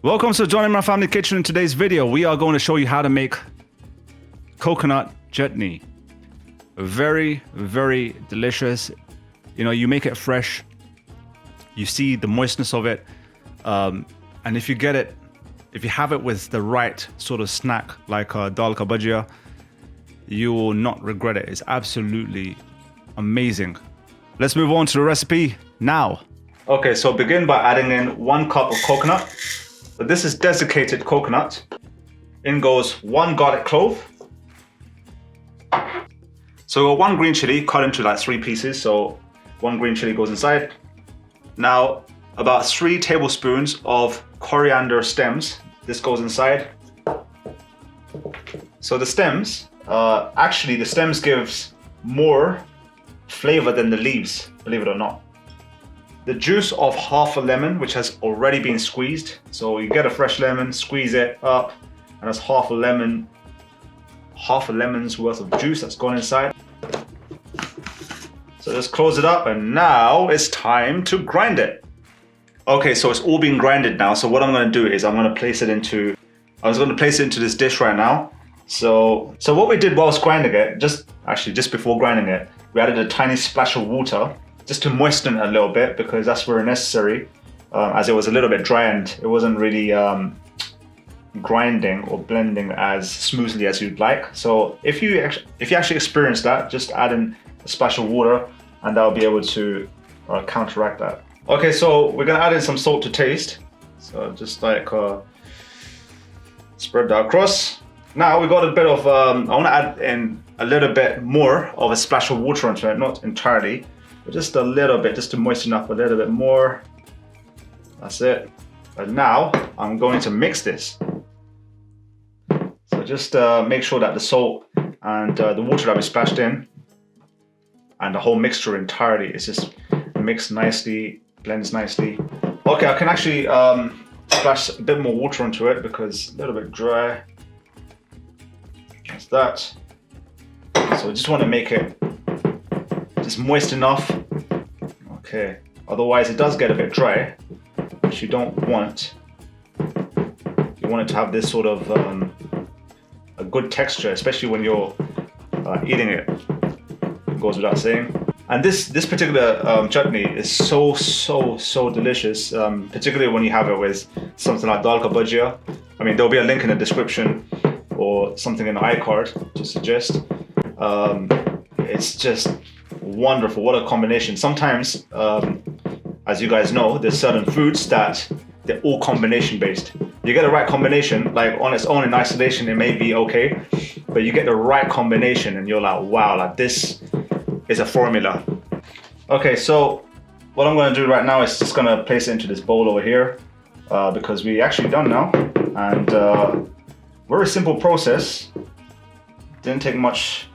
Welcome to joining my family kitchen. In today's video, we are going to show you how to make coconut chutney. Very, very delicious. You know, you make it fresh. You see the moistness of it. And if you get it, if you have it with the right sort of snack, like daal bhajia, you will not regret it. It's absolutely amazing. Let's move on to the recipe now. Okay, so begin by adding in 1 cup of coconut. But this is desiccated coconut. In goes 1 garlic clove. So 1 green chili cut into like 3 pieces. So 1 green chili goes inside. Now about 3 tablespoons of coriander stems. This goes inside. So the stems, actually the stems gives more flavor than the leaves, believe it or not. The juice of half a lemon, which has already been squeezed. So you get a fresh lemon, squeeze it up, and that's half a lemon's worth of juice that's gone inside. So just close it up, and now it's time to grind it. Okay, so it's all been grinded now. So what I'm going to do is I'm going to place it into this dish right now. So what we did whilst grinding it, just before grinding it, we added a tiny splash of water just to moisten it a little bit, because that's very necessary, as it was a little bit dry and it wasn't really grinding or blending as smoothly as you'd like. So if you actually experience that, just add in a splash of water and that'll be able to counteract that. Okay, so we're gonna add in some salt to taste. So just like spread that across. Now we got a bit of, I want to add in a little bit more of a splash of water onto it, not entirely, but just a little bit, just to moisten up a little bit more. That's it. And now I'm going to mix this. So just make sure that the salt and the water that we splashed in and the whole mixture entirely is just mixed nicely, blends nicely. Okay, I can actually splash a bit more water onto it because a little bit dry. That's that. So I just want to make it just moist enough. Okay, otherwise it does get a bit dry, which you don't want. You want it to have this sort of a good texture, especially when you're eating it. It goes without saying. And this particular chutney is so delicious, particularly when you have it with something like daal bhajia. I mean, there'll be a link in the description or something in the iCard to suggest. It's just wonderful. What a combination. Sometimes, as you guys know, there's certain foods that they're all combination based. You get the right combination, like on its own in isolation, it may be okay, but you get the right combination and you're like, wow, like this is a formula. Okay, so what I'm going to do right now is just going to place it into this bowl over here, because we're actually done now. And very simple process. Didn't take much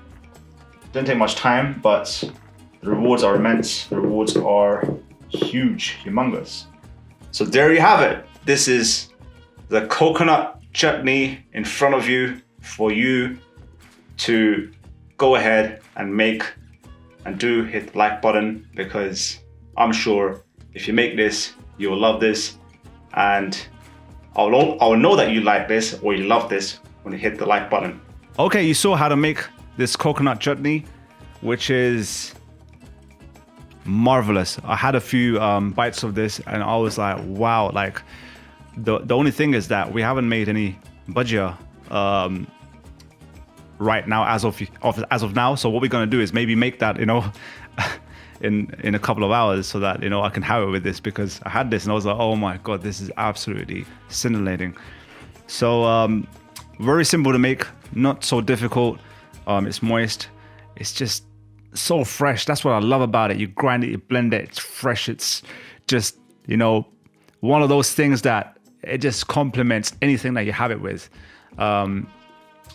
time, but the rewards are immense. The rewards are huge, humongous. So there you have it. This is the coconut chutney in front of you for you to go ahead and make and do. Hit the like button, because I'm sure if you make this, you will love this, and I'll know that you like this or you love this when you hit the like button. Okay, you saw how to make this coconut chutney, which is marvelous. I had a few bites of this and I was like, wow. Like the only thing is that we haven't made any bhajia right now as of now. So what we're gonna do is maybe make that, you know, in a couple of hours, so that, you know, I can have it with this, because I had this and I was like, oh my god, this is absolutely scintillating. So very simple to make, not so difficult. It's moist. It's just so fresh. That's what I love about it. You grind it, you blend it, it's fresh. It's just, you know, one of those things that it just complements anything that you have it with.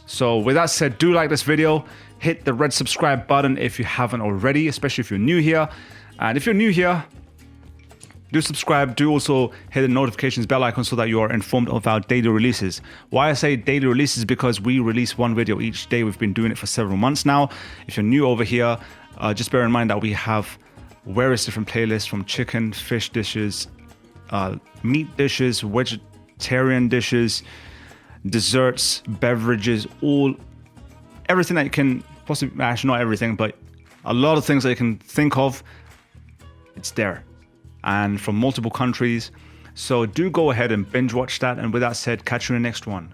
So with that said, do like this video. Hit the red subscribe button if you haven't already, especially if you're new here. And if you're new here, do subscribe. Do also hit the notifications bell icon so that you are informed of our daily releases. Why I say daily releases is because we release 1 video each day. We've been doing it for several months now. If you're new over here, just bear in mind that we have various different playlists, from chicken, fish dishes, meat dishes, vegetarian dishes, desserts, beverages, everything that you can possibly, actually not everything, but a lot of things that you can think of, it's there. And from multiple countries. So do go ahead and binge watch that. And with that said, catch you in the next one.